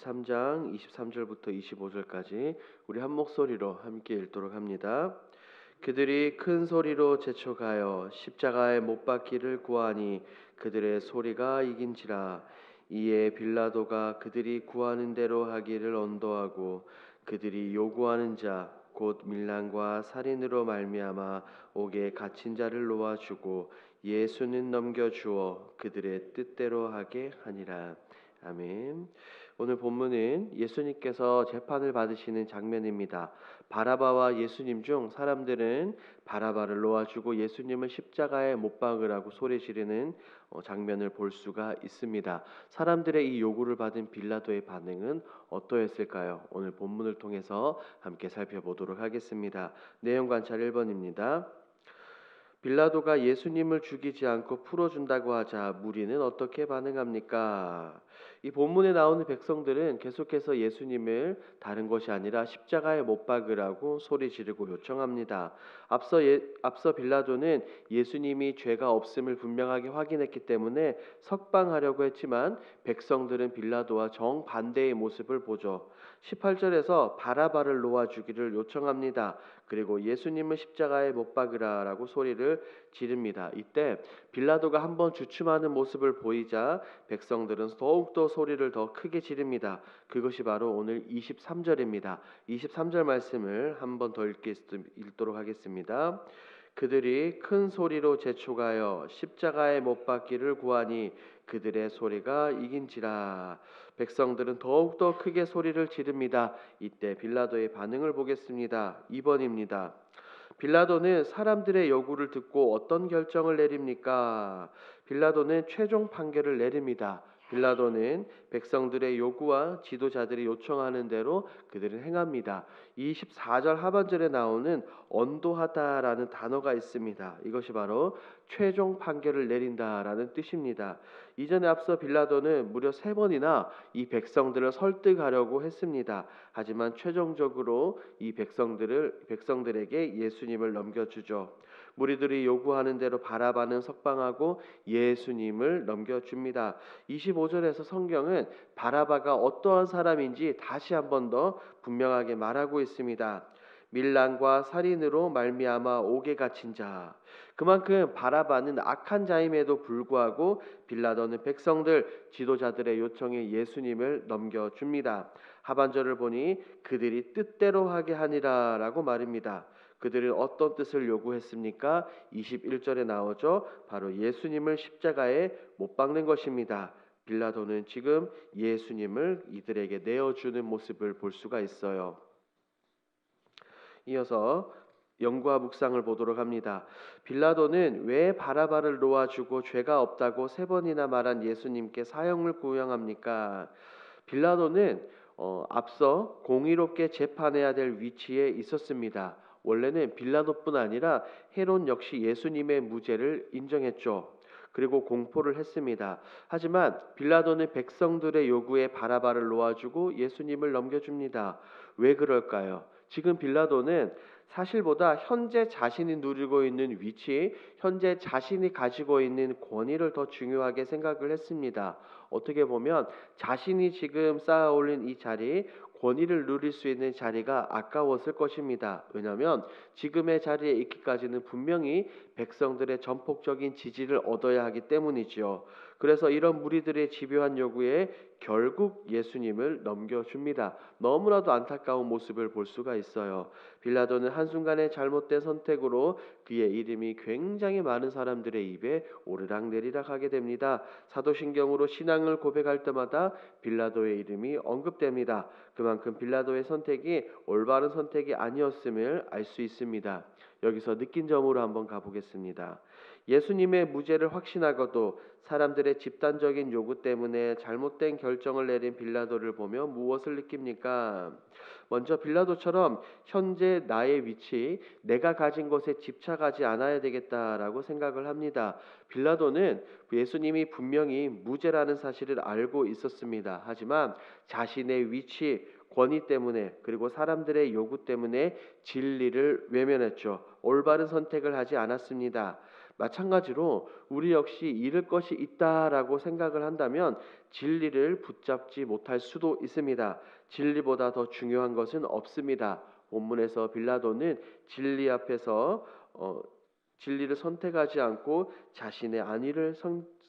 23장 23절부터 25절까지 우리 한 목소리로 함께 읽도록 합니다. 그들이 큰 소리로 재촉하여 십자가에 못 박기를 구하니 그들의 소리가 이긴지라. 이에 빌라도가 그들이 구하는 대로 하기를 언도하고 그들이 요구하는 자 곧 밀란과 살인으로 말미암아 옥에 갇힌 자를 놓아주고 예수는 넘겨주어 그들의 뜻대로 하게 하니라. 아멘. 오늘 본문은 예수님께서 재판을 받으시는 장면입니다. 바라바와 예수님 중 사람들은 바라바를 놓아주고 예수님을 십자가에 못 박으라고 소리 지르는 장면을 볼 수가 있습니다. 사람들의 이 요구를 받은 빌라도의 반응은 어떠했을까요? 오늘 본문을 통해서 함께 살펴보도록 하겠습니다. 내용 관찰 1번입니다. 빌라도가 예수님을 죽이지 않고 풀어준다고 하자 무리는 어떻게 반응합니까? 이 본문에 나오는 백성들은 계속해서 예수님을 다른 것이 아니라 십자가에 못 박으라고 소리 지르고 요청합니다. 앞서 빌라도는 예수님이 죄가 없음을 분명하게 확인했기 때문에 석방하려고 했지만 백성들은 빌라도와 정반대의 모습을 보죠. 18절에서 바라바를 놓아주기를 요청합니다. 그리고 예수님을 십자가에 못 박으라라고 소리를 지릅니다. 이때 빌라도가 한번 주춤하는 모습을 보이자 백성들은 더욱더 소리를 더 크게 지릅니다. 그것이 바로 오늘 23절입니다. 23절 말씀을 한번 더 읽도록 하겠습니다. 그들이 큰 소리로 재촉하여 십자가에 못 박기를 구하니 그들의 소리가 이긴지라. 백성들은 더욱더 크게 소리를 지릅니다. 이때 빌라도의 반응을 보겠습니다. 2번입니다. 빌라도는 사람들의 요구를 듣고 어떤 결정을 내립니까? 빌라도는 최종 판결을 내립니다. 빌라도는 백성들의 요구와 지도자들이 요청하는 대로 그들은 행합니다. 24절 하반절에 나오는 언도하다라는 단어가 있습니다. 이것이 바로 최종 판결을 내린다라는 뜻입니다. 이전에 앞서 빌라도는 무려 3번이나 이 백성들을 설득하려고 했습니다. 하지만 최종적으로 이 백성들에게 예수님을 넘겨주죠. 무리들이 요구하는 대로 바라바는 석방하고 예수님을 넘겨줍니다. 25절에서 성경은 바라바가 어떠한 사람인지 다시 한 번 더 분명하게 말하고 있습니다. 밀란과 살인으로 말미암아 옥에 갇힌 자. 그만큼 바라바는 악한 자임에도 불구하고 빌라도는 백성들 지도자들의 요청에 예수님을 넘겨줍니다. 하반절을 보니 그들이 뜻대로 하게 하니라 라고 말입니다. 그들은 어떤 뜻을 요구했습니까? 21절에 나오죠. 바로 예수님을 십자가에 못 박는 것입니다. 빌라도는 지금 예수님을 이들에게 내어주는 모습을 볼 수가 있어요. 이어서 영과 묵상을 보도록 합니다. 빌라도는 왜 바라바를 놓아주고 죄가 없다고 3번이나 말한 예수님께 사형을 구형합니까? 빌라도는 앞서 공의롭게 재판해야 될 위치에 있었습니다. 원래는 빌라도뿐 아니라 헤롯 역시 예수님의 무죄를 인정했죠. 그리고 공포를 했습니다. 하지만 빌라도는 백성들의 요구에 바라바를 놓아주고 예수님을 넘겨줍니다. 왜 그럴까요? 지금 빌라도는 사실보다 현재 자신이 누리고 있는 위치, 현재 자신이 가지고 있는 권위를 더 중요하게 생각을 했습니다. 어떻게 보면 자신이 지금 쌓아올린 이 자리, 권위를 누릴 수 있는 자리가 아까웠을 것입니다. 왜냐하면 지금의 자리에 있기까지는 분명히 백성들의 전폭적인 지지를 얻어야 하기 때문이지요. 그래서 이런 무리들의 집요한 요구에 결국 예수님을 넘겨줍니다. 너무나도 안타까운 모습을 볼 수가 있어요. 빌라도는 한순간의 잘못된 선택으로 그의 이름이 굉장히 많은 사람들의 입에 오르락내리락 하게 됩니다. 사도신경으로 신앙을 고백할 때마다 빌라도의 이름이 언급됩니다. 그만큼 빌라도의 선택이 올바른 선택이 아니었음을 알 수 있습니다. 여기서 느낀 점으로 한번 가보겠습니다. 예수님의 무죄를 확신하고도 사람들의 집단적인 요구 때문에 잘못된 결정을 내린 빌라도를 보며 무엇을 느낍니까? 먼저 빌라도처럼 현재 나의 위치, 내가 가진 것에 집착하지 않아야 되겠다라고 생각을 합니다. 빌라도는 예수님이 분명히 무죄라는 사실을 알고 있었습니다. 하지만 자신의 위치, 권위 때문에 그리고 사람들의 요구 때문에 진리를 외면했죠. 올바른 선택을 하지 않았습니다. 마찬가지로 우리 역시 잃을 것이 있다라고 생각을 한다면 진리를 붙잡지 못할 수도 있습니다. 진리보다 더 중요한 것은 없습니다. 본문에서 빌라도는 진리 앞에서 진리를 선택하지 않고 자신의 안위를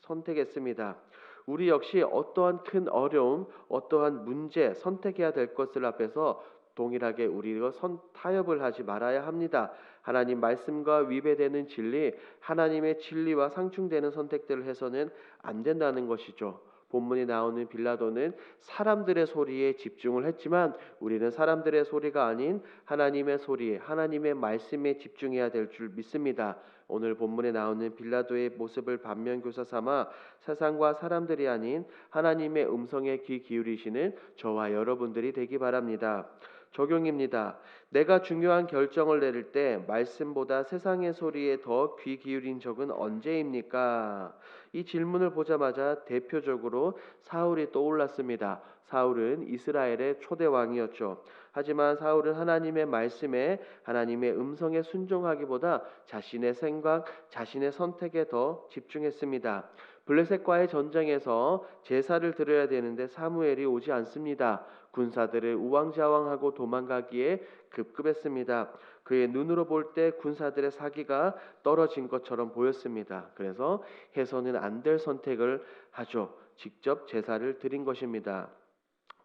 선택했습니다. 우리 역시 어떠한 큰 어려움, 어떠한 문제, 선택해야 될 것을 앞에서 동일하게 우리가 타협을 하지 말아야 합니다. 하나님 말씀과 위배되는 진리, 하나님의 진리와 상충되는 선택들을 해서는 안 된다는 것이죠. 본문이 나오는 빌라도는 사람들의 소리에 집중을 했지만 우리는 사람들의 소리가 아닌 하나님의 소리, 하나님의 말씀에 집중해야 될 줄 믿습니다. 오늘 본문에 나오는 빌라도의 모습을 반면교사 삼아 세상과 사람들이 아닌 하나님의 음성에 귀 기울이시는 저와 여러분들이 되기 바랍니다. 적용입니다. 내가 중요한 결정을 내릴 때 말씀보다 세상의 소리에 더 귀 기울인 적은 언제입니까? 이 질문을 보자마자 대표적으로 사울이 떠올랐습니다. 사울은 이스라엘의 초대 왕이었죠. 하지만 사울은 하나님의 말씀에 하나님의 음성에 순종하기보다 자신의 생각, 자신의 선택에 더 집중했습니다. 블레셋과의 전쟁에서 제사를 드려야 되는데 사무엘이 오지 않습니다. 군사들을 우왕좌왕하고 도망가기에 급급했습니다. 그의 눈으로 볼 때 군사들의 사기가 떨어진 것처럼 보였습니다. 그래서 해서는 안 될 선택을 하죠. 직접 제사를 드린 것입니다.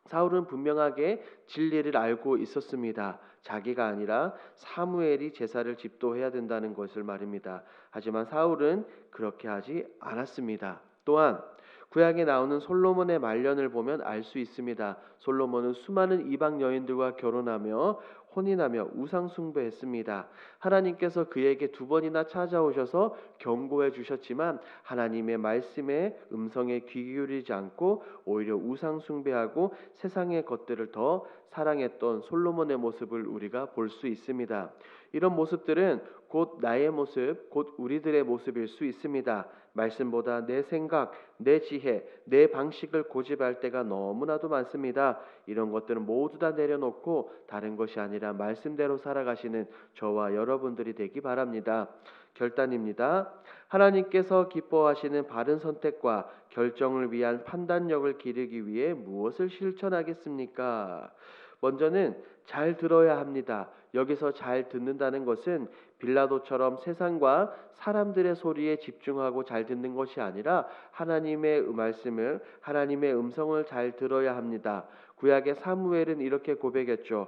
사울은 분명하게 진리를 알고 있었습니다. 자기가 아니라 사무엘이 제사를 집도해야 된다는 것을 말입니다. 하지만 사울은 그렇게 하지 않았습니다. 또한 구약에 나오는 솔로몬의 말년을 보면 알 수 있습니다. 솔로몬은 수많은 이방 여인들과 결혼하며 혼인하며 우상 숭배했습니다. 하나님께서 그에게 2번이나 찾아오셔서 경고해 주셨지만 하나님의 말씀에 음성에 귀 기울이지 않고 오히려 우상 숭배하고 세상의 것들을 더 사랑했던 솔로몬의 모습을 우리가 볼 수 있습니다. 이런 모습들은 곧 나의 모습, 곧 우리들의 모습일 수 있습니다. 말씀보다 내 생각, 내 지혜, 내 방식을 고집할 때가 너무나도 많습니다. 이런 것들은 모두 다 내려놓고 다른 것이 아니라 말씀대로 살아가시는 저와 여러분들이 되기 바랍니다. 결단입니다. 하나님께서 기뻐하시는 바른 선택과 결정을 위한 판단력을 기르기 위해 무엇을 실천하겠습니까? 먼저는 잘 들어야 합니다. 여기서 잘 듣는다는 것은 빌라도처럼 세상과 사람들의 소리에 집중하고 잘 듣는 것이 아니라 하나님의 말씀을, 하나님의 음성을 잘 들어야 합니다. 구약의 사무엘은 이렇게 고백했죠.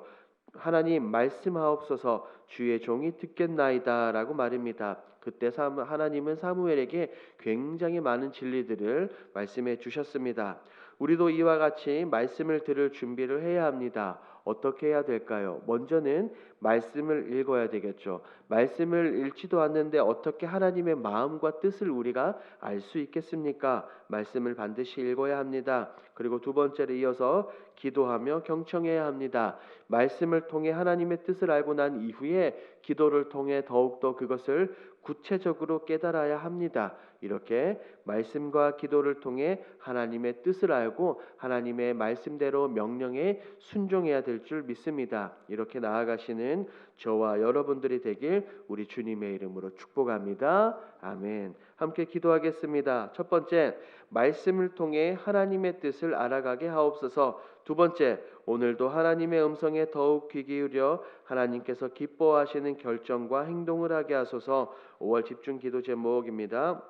하나님 말씀하옵소서, 주의 종이 듣겠나이다 라고 말입니다. 그때 하나님은 사무엘에게 굉장히 많은 진리들을 말씀해 주셨습니다. 우리도 이와 같이 말씀을 들을 준비를 해야 합니다. 어떻게 해야 될까요? 먼저는 말씀을 읽어야 되겠죠. 말씀을 읽지도 않는데 어떻게 하나님의 마음과 뜻을 우리가 알 수 있겠습니까? 말씀을 반드시 읽어야 합니다. 그리고 2번째로 이어서 기도하며 경청해야 합니다. 말씀을 통해 하나님의 뜻을 알고 난 이후에 기도를 통해 더욱더 그것을 구체적으로 깨달아야 합니다. 이렇게 말씀과 기도를 통해 하나님의 뜻을 알고 하나님의 말씀대로 명령에 순종해야 될 줄 믿습니다. 이렇게 나아가시는 저와 여러분들이 되길 우리 주님의 이름으로 축복합니다. 아멘. 함께 기도하겠습니다. 첫 번째, 말씀을 통해 하나님의 뜻을 알아가게 하옵소서. 2번째, 오늘도 하나님의 음성에 더욱 귀 기울여 하나님께서 기뻐하시는 결정과 행동을 하게 하소서. 5월 집중 기도 제목입니다.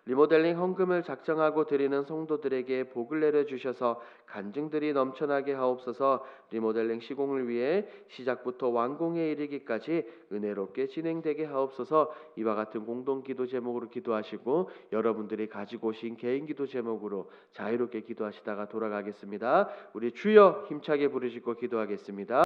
리모델링 헌금을 작정하고 드리는 성도들에게 복을 내려주셔서 간증들이 넘쳐나게 하옵소서. 리모델링 시공을 위해 시작부터 완공에 이르기까지 은혜롭게 진행되게 하옵소서. 이와 같은 공동기도 제목으로 기도하시고 여러분들이 가지고 오신 개인기도 제목으로 자유롭게 기도하시다가 돌아가겠습니다. 우리 주여 힘차게 부르시고 기도하겠습니다.